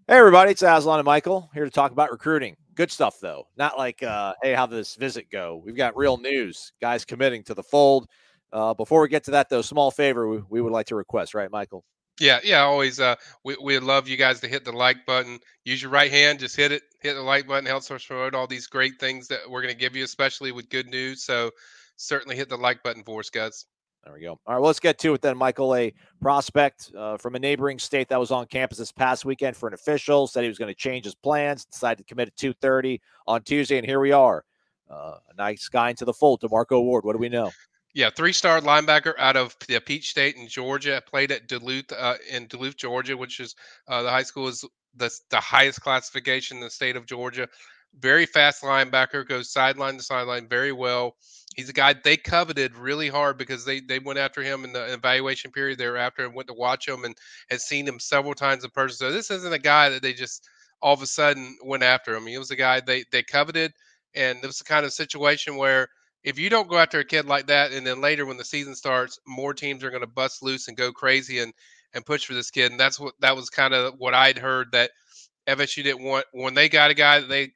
Hey everybody, it's Aslan and Michael here to talk about recruiting. Good stuff though. Not like hey, how did this visit go? We've got real news, guys committing to the fold. Before we get to that though, small favor we would like to request, right, Michael? Yeah. Always. We'd love you guys to hit the like button. Use your right hand, just hit it. Hit the like button. Helps us promote all these great things that we're going to give you, especially with good news. So certainly hit the like button for us, guys. There we go. All right, well, let's get to it then, Michael. A prospect from a neighboring state that was on campus this past weekend for an official said he was going to change his plans, decided to commit at 2:30 on Tuesday, and here we are. A nice guy into the fold, DeMarco Ward. What do we know? Yeah, three-star linebacker out of the Peach State in Georgia. Played at Duluth in Duluth, Georgia, which is the high school is the highest classification in the state of Georgia. Very fast linebacker, goes sideline to sideline very well. He's a guy they coveted really hard because they went after him in the evaluation period. They were after him, went to watch him, and had seen him several times in person. So this isn't a guy that they just all of a sudden went after him. He was a guy they coveted, and it was the kind of situation where if you don't go after a kid like that, and then later when the season starts, more teams are going to bust loose and go crazy and push for this kid. And that was kind of what I'd heard that FSU didn't want when they got a guy that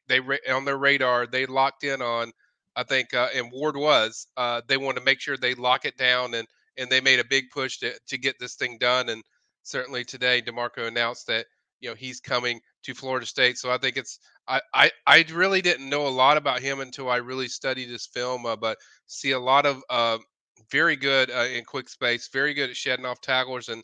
on their radar they locked in on. I think and Ward was they wanted to make sure they lock it down and they made a big push to get this thing done. And certainly today, DeMarco announced that he's coming to Florida State. So I think it's I really didn't know a lot about him until I really studied his film, but see a lot of very good in quick space, very good at shedding off tacklers, and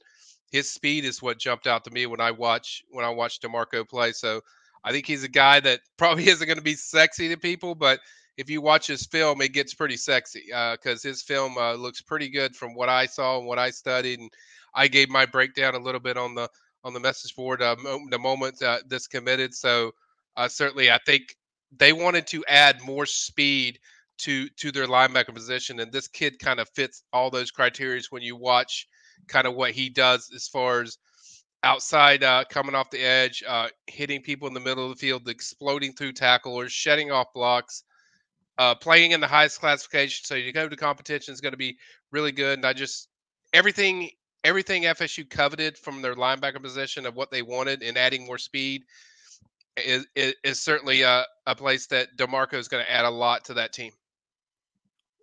his speed is what jumped out to me when I watched DeMarco play. So I think he's a guy that probably isn't going to be sexy to people, but if you watch his film, it gets pretty sexy because his film looks pretty good from what I saw and what I studied, and I gave my breakdown a little bit on the message board the moment this committed. So certainly, I think they wanted to add more speed to their linebacker position, and this kid kind of fits all those criteria when you watch kind of what he does as far as outside coming off the edge, hitting people in the middle of the field, exploding through tacklers, shedding off blocks, playing in the highest classification. So you go to competition is going to be really good. And I just everything everything FSU coveted from their linebacker position of what they wanted and adding more speed is certainly a place that DeMarco is going to add a lot to that team.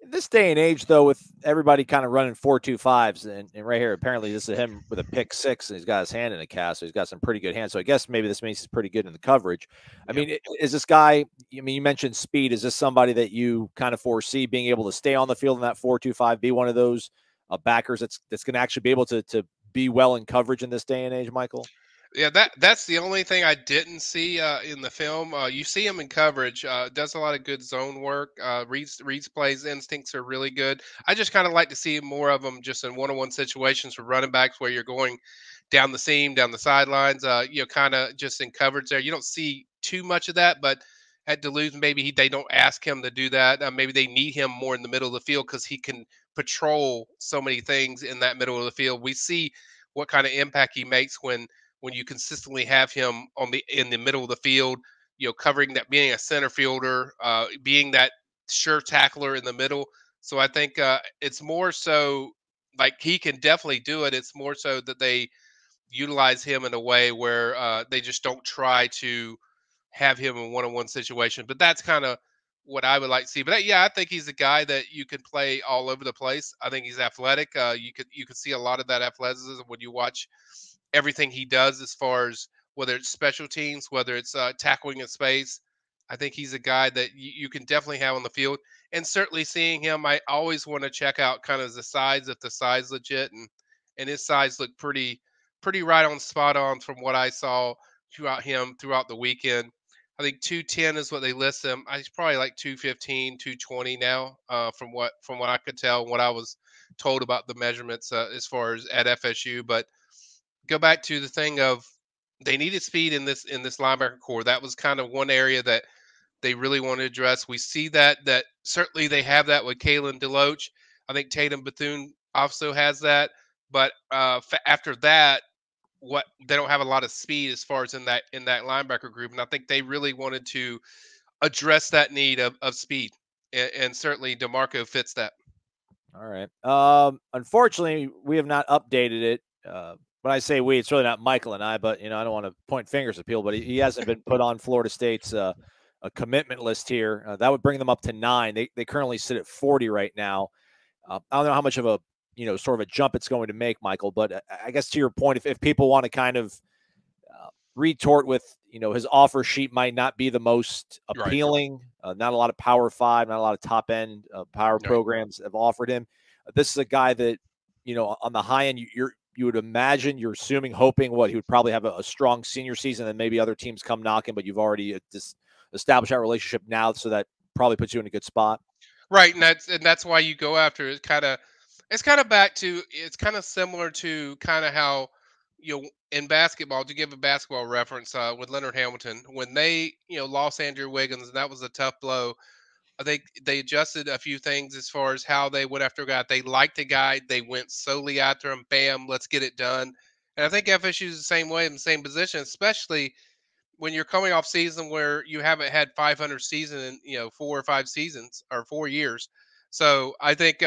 In this day and age, though, with everybody kind of running 4.25s, and right here, apparently this is him with a pick six, and he's got his hand in a cast, so he's got some pretty good hands. So I guess maybe this means he's pretty good in the coverage. I Yep. mean, is this guy? I mean, you mentioned speed. Is this somebody that you kind of foresee being able to stay on the field in that 4.25, be one of those backers that's going to actually be able to be well in coverage in this day and age, Michael? Yeah, that's the only thing I didn't see in the film. You see him in coverage. Does a lot of good zone work. Reads plays. Instincts are really good. I just kind of like to see more of them just in one-on-one situations for running backs where you're going down the seam, down the sidelines. Kind of just in coverage there. You don't see too much of that, but at Duluth, maybe they don't ask him to do that. Maybe they need him more in the middle of the field because he can patrol so many things in that middle of the field. We see what kind of impact he makes when you consistently have him in the middle of the field, covering that, being a center fielder, being that sure tackler in the middle. So I think it's more so like he can definitely do it. It's more so that they utilize him in a way where they just don't try to have him in one-on-one situation. But that's kind of what I would like to see. But yeah, I think he's a guy that you can play all over the place. I think he's athletic. You could see a lot of that athleticism when you watch everything he does as far as whether it's special teams, whether it's tackling in space. I think he's a guy that you can definitely have on the field. And certainly seeing him, I always want to check out kind of the size, if the size legit, and his size looked pretty right on spot on from what I saw throughout the weekend. I think 210 is what they list him. He's probably like 215, 220 now, from what I could tell, what I was told about the measurements as far as at FSU. But go back to the thing of they needed speed in this linebacker core. That was kind of one area that they really want to address. We see that certainly they have that with Kalen DeLoach. I think Tatum Bethune also has that, but after that, what they don't have a lot of speed as far as in that linebacker group, and I think they really wanted to address that need of speed, and certainly DeMarco fits that. All right. Unfortunately, we have not updated it. when I say we, it's really not Michael and I, but I don't want to point fingers at people, but he hasn't been put on Florida State's a commitment list here. That would bring them up to 9. They currently sit at 40 right now. I don't know how much of a sort of a jump it's going to make, Michael, but I guess to your point, if people want to kind of retort with his offer sheet might not be the most appealing. Right. Not a lot of Power 5, not a lot of top end power programs have offered him. This is a guy that on the high end you would imagine, you're assuming, hoping he would probably have a strong senior season, and maybe other teams come knocking, but you've already established that relationship now, so that probably puts you in a good spot. Right, and that's why you go after it. It's kind of similar to kind of how in basketball, to give a basketball reference, with Leonard Hamilton, when they lost Andrew Wiggins, and that was a tough blow. I think they adjusted a few things as far as how they went after a guy. They liked the guy. They went solely after him. Bam, let's get it done. And I think FSU is the same way, in the same position, especially when you're coming off season where you haven't had 500 season in 4 or 5 seasons or 4 years. So I think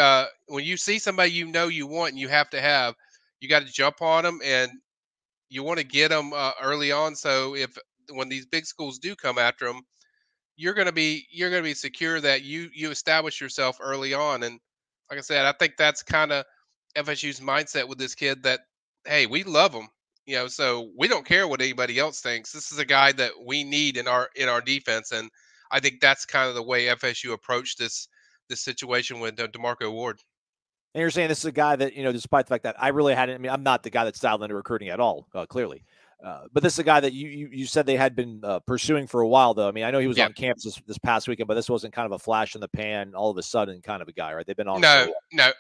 when you see somebody you want and you have to have, you got to jump on them, and you want to get them early on. So when these big schools do come after them, you're going to be secure that you establish yourself early on. And like I said, I think that's kind of FSU's mindset with this kid, that hey, we love him, so we don't care what anybody else thinks. This is a guy that we need in our defense, and I think that's kind of the way FSU approached this situation with DeMarco Ward. And you're saying this is a guy that, despite the fact that I really hadn't, I mean, I'm not the guy that's dialed into recruiting at all, clearly. But this is a guy that you said they had been pursuing for a while, though. I mean, I know he was on campus this past weekend, but this wasn't kind of a flash in the pan, all of a sudden kind of a guy, right? They've been on. No.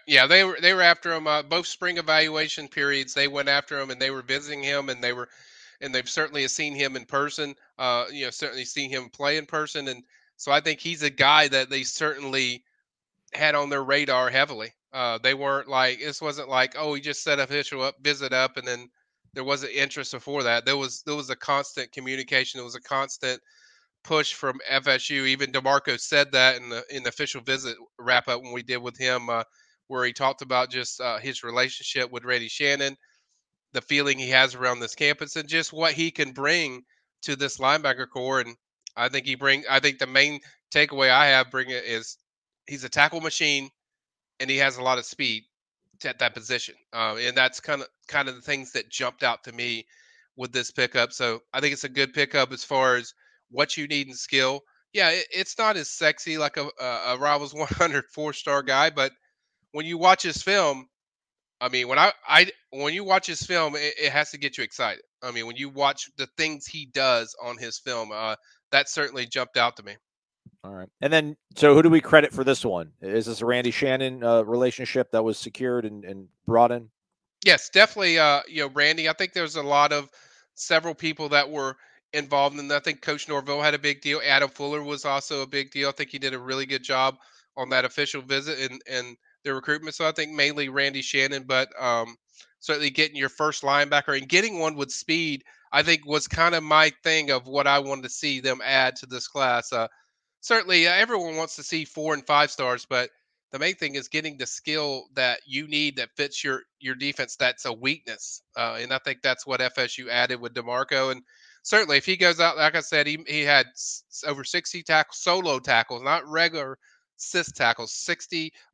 Yeah, they were after him both spring evaluation periods. They went after him, and they were visiting him, and they've certainly seen him in person. Certainly seen him play in person, and so I think he's a guy that they certainly had on their radar heavily. They weren't like, this wasn't like, oh, he just set official visit up, and then there wasn't interest before that. There was a constant communication. There was a constant push from FSU. Even DeMarco said that in the official visit wrap up when we did with him, where he talked about just his relationship with Randy Shannon, the feeling he has around this campus, and just what he can bring to this linebacker core. And I think the main takeaway I have is he's a tackle machine, and he has a lot of speed at that position. And that's kind of the things that jumped out to me with this pickup. So I think it's a good pickup as far as what you need in skill. Yeah, it's not as sexy like a Rivals 100 4-star guy, but when you watch his film, I mean, when you watch his film, it has to get you excited. I mean, when you watch the things he does on his film, that certainly jumped out to me. All right. And then, so who do we credit for this one? Is this a Randy Shannon relationship that was secured and brought in? Yes, definitely. Randy, I think there's several people that were involved in that. I think Coach Norvell had a big deal. Adam Fuller was also a big deal. I think he did a really good job on that official visit and the recruitment. So I think mainly Randy Shannon, but certainly getting your first linebacker and getting one with speed, I think was kind of my thing of what I wanted to see them add to this class. Certainly, everyone wants to see 4 and 5 stars, but the main thing is getting the skill that you need that fits your defense. That's a weakness, and I think that's what FSU added with DeMarco. And certainly, if he goes out, like I said, he had over 60 solo tackles, not regular assist tackles.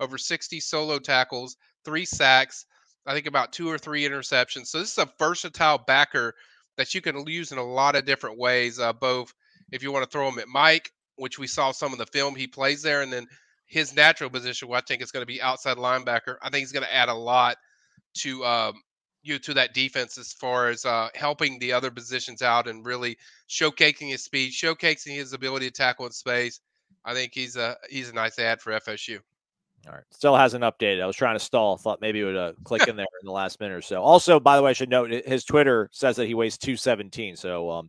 Over 60 solo tackles, 3 sacks. I think about 2 or 3 interceptions. So this is a versatile backer that you can use in a lot of different ways. Both if you want to throw him at Mike, which we saw some of the film he plays there, and then his natural position, where I think is going to be outside linebacker. I think he's going to add a lot to to that defense as far as helping the other positions out and really showcasing his speed, showcasing his ability to tackle in space. I think he's a nice add for FSU. All right. Still hasn't updated. I was trying to stall. Thought maybe it would click in there in the last minute or so. Also, by the way, I should note his Twitter says that he weighs 217. So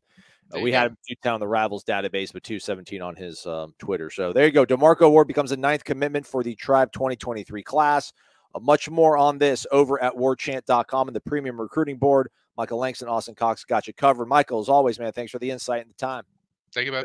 we had him 210 on the Rivals database, but 217 on his Twitter. So there you go. DeMarco Ward becomes a 9th commitment for the Tribe 2023 class. Much more on this over at warchant.com and the Premium Recruiting Board. Michael Langston, Austin Cox got you covered. Michael, as always, man, thanks for the insight and the time. Thank you, man.